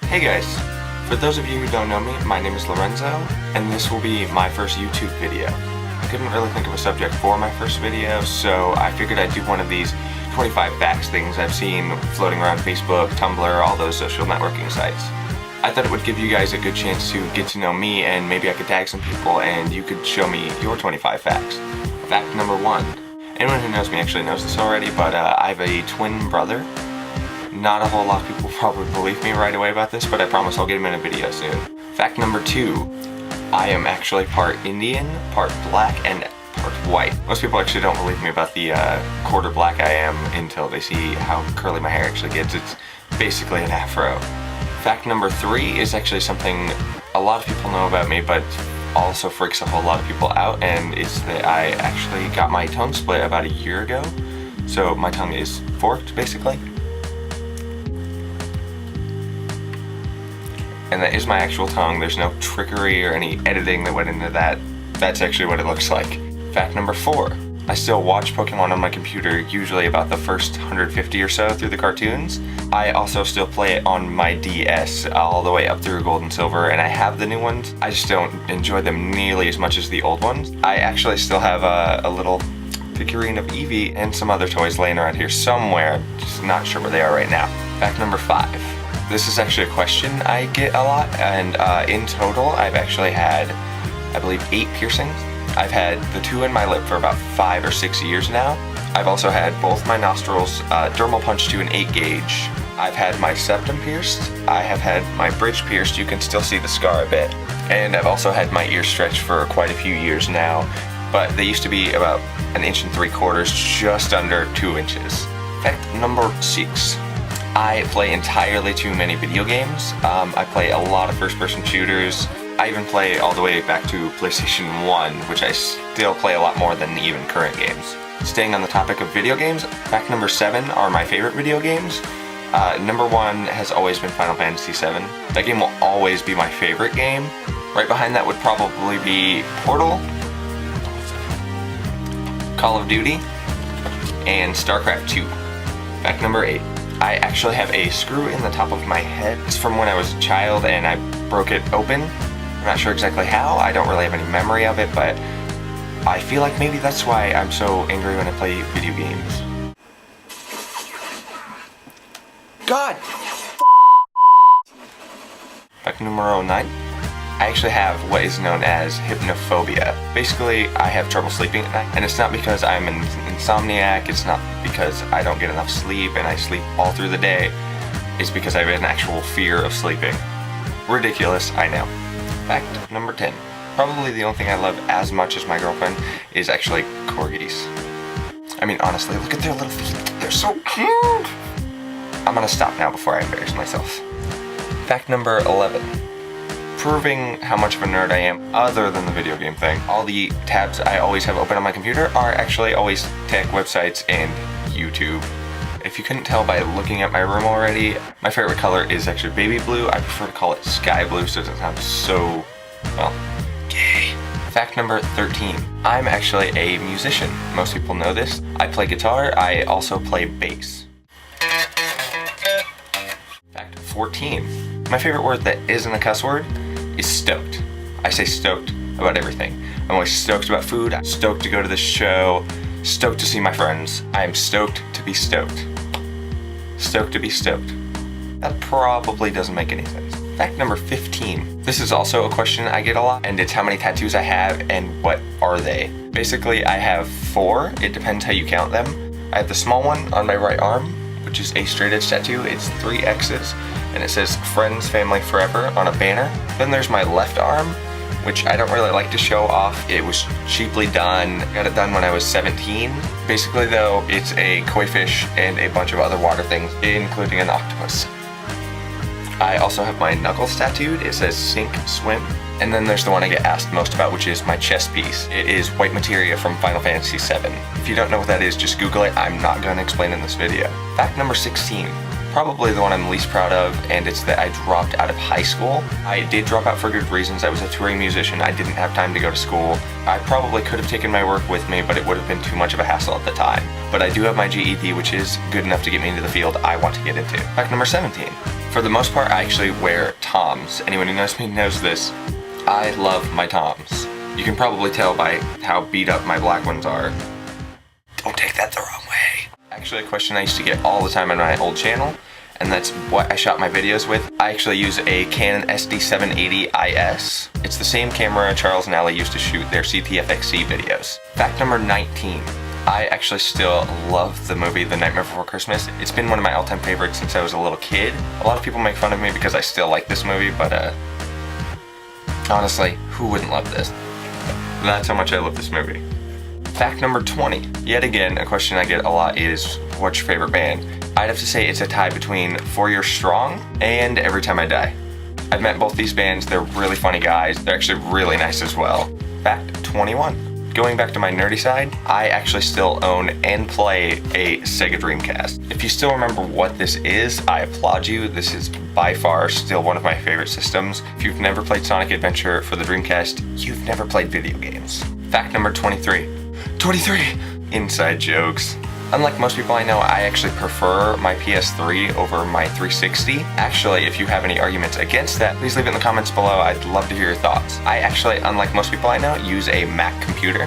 Hey guys, for those of you who don't know me, my name is Lorenzo, and this will be my first YouTube video. I couldn't really think of a subject for my first video, so I figured I'd do one of these 25 facts things I've seen floating around Facebook, Tumblr, all those social networking sites. I thought it would give you guys a good chance to get to know me, and maybe I could tag some people and you could show me your 25 facts. Fact number 1. Anyone who knows me actually knows this already, but I have a twin brother. Not a whole lot of people probably believe me right away about this, but I promise I'll get him in a video soon. Fact number 2. I am actually part Indian, part black, and part white. Most people actually don't believe me about the quarter black I am until they see how curly my hair actually gets. It's basically an afro. Fact number 3 is actually something a lot of people know about me, but also freaks a whole lot of people out, and it's that I actually got my tongue split about a year ago. So my tongue is forked, basically. And that is my actual tongue. There's no trickery or any editing that went into that. That's actually what it looks like. Fact number 4. I still watch Pokemon on my computer, usually about the first 150 or so through the cartoons. I also still play it on my DS all the way up through Gold and Silver, and I have the new ones. I just don't enjoy them nearly as much as the old ones. I actually still have a little figurine of Eevee and some other toys laying around here somewhere. I'm just not sure where they are right now. Fact number 5. This is actually a question I get a lot, and in total I've actually had, I believe, 8 piercings. I've had the 2 in my lip for about 5 or 6 years now. I've also had both my nostrils dermal punched to an 8 gauge. I've had my septum pierced. I have had my bridge pierced. You can still see the scar a bit. And I've also had my ears stretched for quite a few years now, but they used to be about 1 3/4 inches, just under 2 inches. Fact number 6. I play entirely too many video games. I play a lot of first-person shooters. I even play all the way back to PlayStation 1, which I still play a lot more than even current games. Staying on the topic of video games, fact number 7 are my favorite video games. Number 1 has always been Final Fantasy VII. That game will always be my favorite game. Right behind that would probably be Portal, Call of Duty, and StarCraft 2. Fact number 8. I actually have a screw in the top of my head. It's from when I was a child and I broke it open. I'm not sure exactly how. I don't really have any memory of it, but I feel like maybe that's why I'm so angry when I play video games. God! Fact numero 9. I actually have what is known as hypnophobia. Basically, I have trouble sleeping at night, and it's not because I'm an insomniac, it's not because I don't get enough sleep and I sleep all through the day. It's because I have an actual fear of sleeping. Ridiculous, I know. Fact number 10. Probably the only thing I love as much as my girlfriend is actually corgis. I mean, honestly, look at their little feet. They're so cute! I'm gonna stop now before I embarrass myself. Fact number 11. Proving how much of a nerd I am, other than the video game thing. All the tabs I always have open on my computer are actually always tech websites and YouTube. If you couldn't tell by looking at my room already, my favorite color is actually baby blue. I prefer to call it sky blue so it doesn't sound so, well, gay. Fact number 13. I'm actually a musician. Most people know this. I play guitar. I also play bass. Fact 14. My favorite word that isn't a cuss word is stoked. I say stoked about everything. I'm always stoked about food, I'm stoked to go to this show, stoked to see my friends. I am stoked to be stoked. Stoked to be stoked. That probably doesn't make any sense. Fact number 15. This is also a question I get a lot, and it's how many tattoos I have and what are they. Basically, I have 4. It depends how you count them. I have the small one on my right arm, which is a straight edge tattoo. It's 3 X's. And it says Friends, Family, Forever on a banner. Then there's my left arm, which I don't really like to show off. It was cheaply done. Got it done when I was 17. Basically though, it's a koi fish and a bunch of other water things, including an octopus. I also have my knuckles tattooed. It says Sink, Swim. And then there's the one I get asked most about, which is my chest piece. It is white materia from Final Fantasy VII. If you don't know what that is, just Google it. I'm not going to explain in this video. Fact number 16. probably the one I'm least proud of, and it's that I dropped out of high school. I did drop out for good reasons. I was a touring musician. I didn't have time to go to school. I probably could have taken my work with me, but it would have been too much of a hassle at the time. But I do have my GED, which is good enough to get me into the field I want to get into. Fact number 17. For the most part, I actually wear Toms. Anyone who knows me knows this. I love my Toms. You can probably tell by how beat up my black ones are. Don't take that the wrong way. Actually, a question I used to get all the time on my old channel, and that's what I shot my videos with. I actually use a Canon SD780 IS. It's the same camera Charles and Allie used to shoot their CTFXC videos. Fact number 19. I actually still love the movie The Nightmare Before Christmas. It's been one of my all-time favorites since I was a little kid. A lot of people make fun of me because I still like this movie, but honestly, who wouldn't love this? That's how much I love this movie. Fact number 20. Yet again, a question I get a lot is, what's your favorite band? I'd have to say it's a tie between 4 Year Strong and Every Time I Die. I've met both these bands. They're really funny guys. They're actually really nice as well. Fact 21. Going back to my nerdy side, I actually still own and play a Sega Dreamcast. If you still remember what this is, I applaud you. This is by far still one of my favorite systems. If you've never played Sonic Adventure for the Dreamcast, you've never played video games. Fact number 23. 23! Inside jokes. Unlike most people I know, I actually prefer my PS3 over my 360. Actually, if you have any arguments against that, please leave it in the comments below. I'd love to hear your thoughts. I actually, unlike most people I know, use a Mac computer.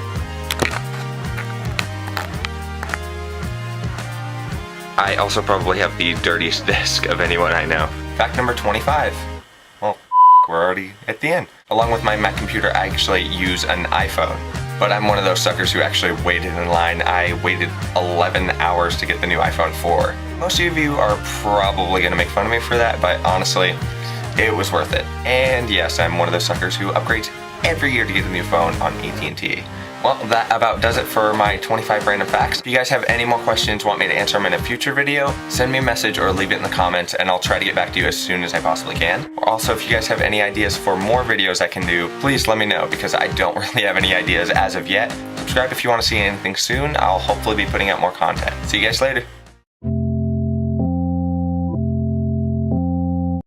I also probably have the dirtiest desk of anyone I know. Fact number 25. Well, we're already at the end. Along with my Mac computer, I actually use an iPhone. But I'm one of those suckers who actually waited in line. I waited 11 hours to get the new iPhone 4. Most of you are probably gonna make fun of me for that, but honestly, it was worth it. And yes, I'm one of those suckers who upgrades every year to get a new phone on AT&T. Well, that about does it for my 25 random facts. If you guys have any more questions, want me to answer them in a future video, send me a message or leave it in the comments and I'll try to get back to you as soon as I possibly can. Also, if you guys have any ideas for more videos I can do, please let me know because I don't really have any ideas as of yet. Subscribe if you want to see anything soon. I'll hopefully be putting out more content. See you guys later.